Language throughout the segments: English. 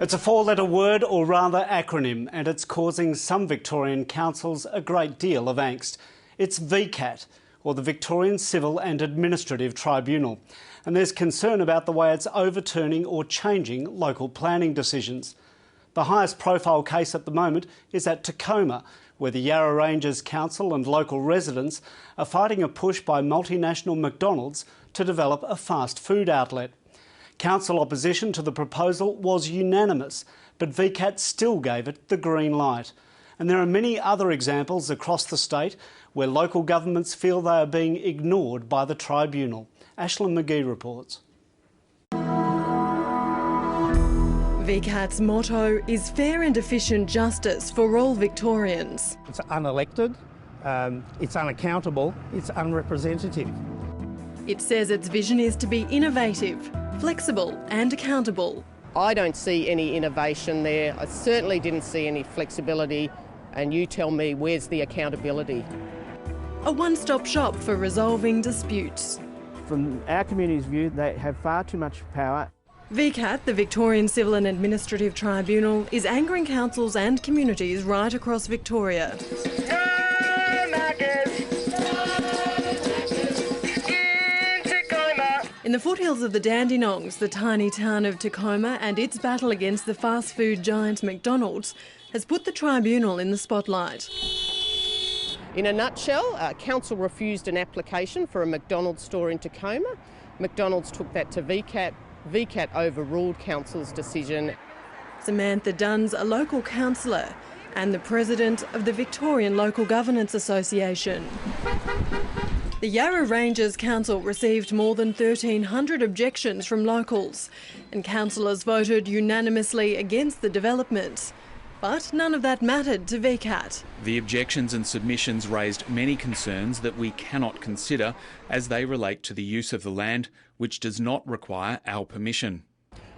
It's a four-letter word, or rather acronym, and it's causing some Victorian councils a great deal of angst. It's VCAT, or the Victorian Civil and Administrative Tribunal, and there's concern about the way it's overturning or changing local planning decisions. The highest profile case at the moment is at Tacoma, where the Yarra Ranges Council and local residents are fighting a push by multinational McDonald's to develop a fast food outlet. Council opposition to the proposal was unanimous, but VCAT still gave it the green light. And there are many other examples across the state where local governments feel they are being ignored by the tribunal. Ashlynne McGhee reports. VCAT's motto is fair and efficient justice for all Victorians. It's unelected, it's unaccountable, it's unrepresentative. It says its vision is to be innovative, flexible and accountable. I don't see any innovation there. I certainly didn't see any flexibility, and you tell me, where's the accountability? A one-stop shop for resolving disputes. From our community's view, they have far too much power. VCAT, the Victorian Civil and Administrative Tribunal, is angering councils and communities right across Victoria. In the foothills of the Dandenongs, the tiny town of Tacoma, and its battle against the fast food giant McDonald's has put the tribunal in the spotlight. In a nutshell, council refused an application for a McDonald's store in Tacoma. McDonald's took that to VCAT. VCAT overruled council's decision. Samantha Dunn's a local councillor and the president of the Victorian Local Governance Association. The Yarra Ranges Council received more than 1,300 objections from locals, and councillors voted unanimously against the development. But none of that mattered to VCAT. The objections and submissions raised many concerns that we cannot consider as they relate to the use of the land, which does not require our permission.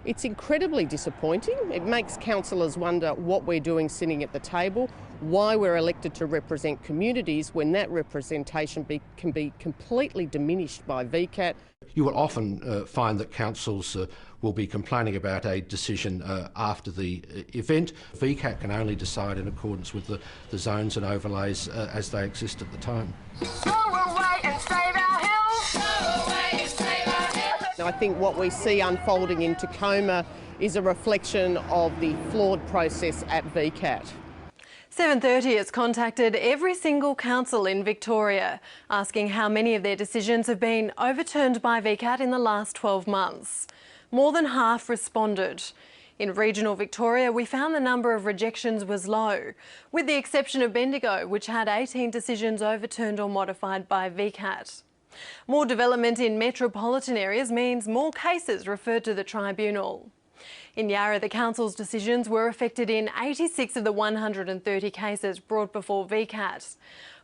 It's incredibly disappointing. It makes councillors wonder what we're doing sitting at the table, why we're elected to represent communities when that representation can be completely diminished by VCAT. You will often find that councils will be complaining about a decision after the event. VCAT can only decide in accordance with the zones and overlays as they exist at the time. I think what we see unfolding in Tacoma is a reflection of the flawed process at VCAT. 7:30 has contacted every single council in Victoria, asking how many of their decisions have been overturned by VCAT in the last 12 months. More than half responded. In regional Victoria, we found the number of rejections was low, with the exception of Bendigo, which had 18 decisions overturned or modified by VCAT. More development in metropolitan areas means more cases referred to the tribunal. In Yarra, the council's decisions were affected in 86 of the 130 cases brought before VCAT.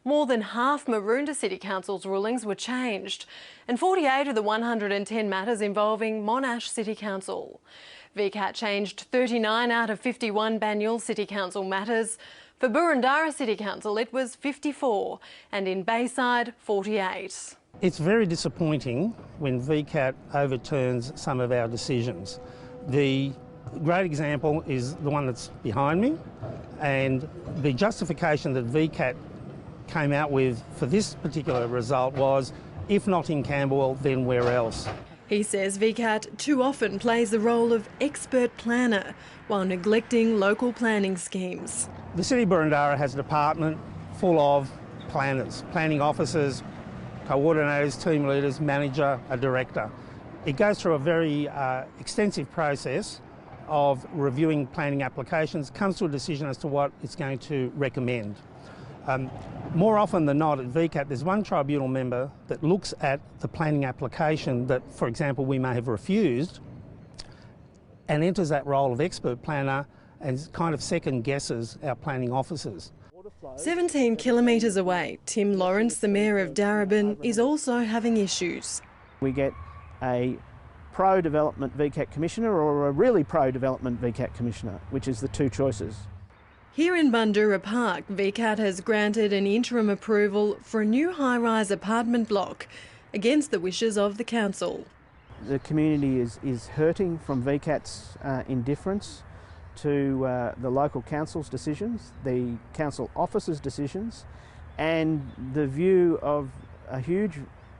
More than half Maroondah City Council's rulings were changed, and 48 of the 110 matters involving Monash City Council. VCAT changed 39 out of 51 Banyule City Council matters. For Boroondara City Council, it was 54, and in Bayside, 48. It's very disappointing when VCAT overturns some of our decisions. The great example is the one that's behind me, and the justification that VCAT came out with for this particular result was, if not in Camberwell, then where else? He says VCAT too often plays the role of expert planner while neglecting local planning schemes. The City of Boroondara has a department full of planners, planning officers, coordinators, team leaders, manager, a director. It goes through a very extensive process of reviewing planning applications, comes to a decision as to what it's going to recommend. More often than not at VCAT, there's one tribunal member that looks at the planning application that, for example, we may have refused, and enters that role of expert planner and kind of second guesses our planning officers. 17 kilometres away, Tim Lawrence, the Mayor of Darebin, is also having issues. We get a pro-development VCAT Commissioner or a really pro-development VCAT Commissioner, which is the two choices. Here in Bundoora Park, VCAT has granted an interim approval for a new high-rise apartment block against the wishes of the council. The community is hurting from VCAT's indifference. to the local council's decisions, the council officers' decisions, and the view of a huge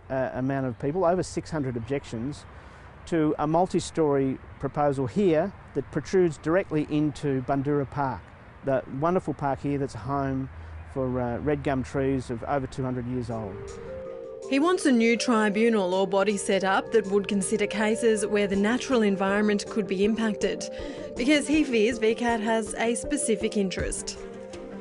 amount of people, over 600 objections, to a multi-storey proposal here that protrudes directly into Bundoora Park, the wonderful park here that's home for red gum trees of over 200 years old. He wants a new tribunal or body set up that would consider cases where the natural environment could be impacted, because he fears VCAT has a specific interest.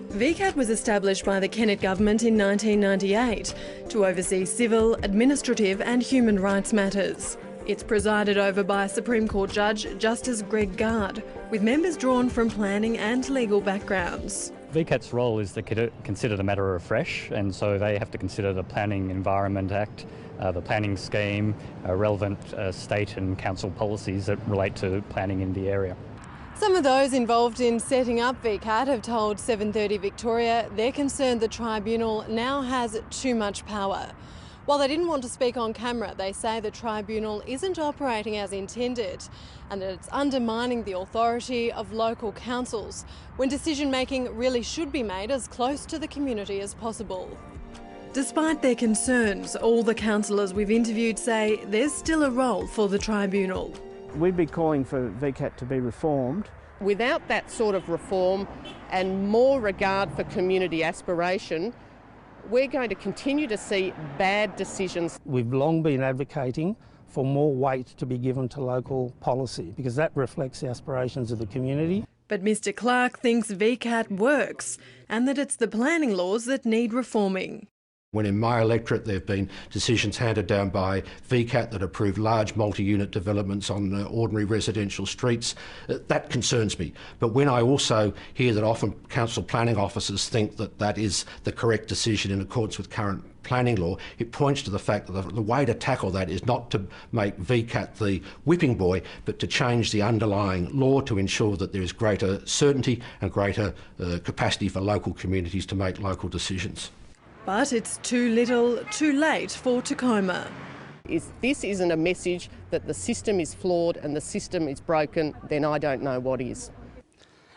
VCAT was established by the Kennett government in 1998 to oversee civil, administrative and human rights matters. It's presided over by Supreme Court Judge Justice Greg Gard, with members drawn from planning and legal backgrounds. VCAT's role is to consider the matter afresh, and so they have to consider the Planning Environment Act, the planning scheme, relevant state and council policies that relate to planning in the area. Some of those involved in setting up VCAT have told 7:30 Victoria they're concerned the tribunal now has too much power. While they didn't want to speak on camera, they say the tribunal isn't operating as intended and that it's undermining the authority of local councils when decision-making really should be made as close to the community as possible. Despite their concerns, all the councillors we've interviewed say there's still a role for the tribunal. We'd be calling for VCAT to be reformed. Without that sort of reform and more regard for community aspiration, we're going to continue to see bad decisions. We've long been advocating for more weight to be given to local policy because that reflects the aspirations of the community. But Mr Clark thinks VCAT works and that it's the planning laws that need reforming. When in my electorate there have been decisions handed down by VCAT that approve large multi-unit developments on ordinary residential streets, that concerns me. But when I also hear that often council planning officers think that that is the correct decision in accordance with current planning law, it points to the fact that the way to tackle that is not to make VCAT the whipping boy, but to change the underlying law to ensure that there is greater certainty and greater capacity for local communities to make local decisions. But it's too little, too late for Tacoma. If this isn't a message that the system is flawed and the system is broken, then I don't know what is.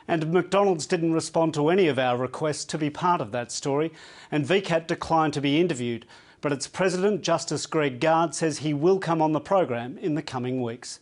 And McDonald's didn't respond to any of our requests to be part of that story, and VCAT declined to be interviewed. But its president, Justice Greg Gard, says he will come on the program in the coming weeks.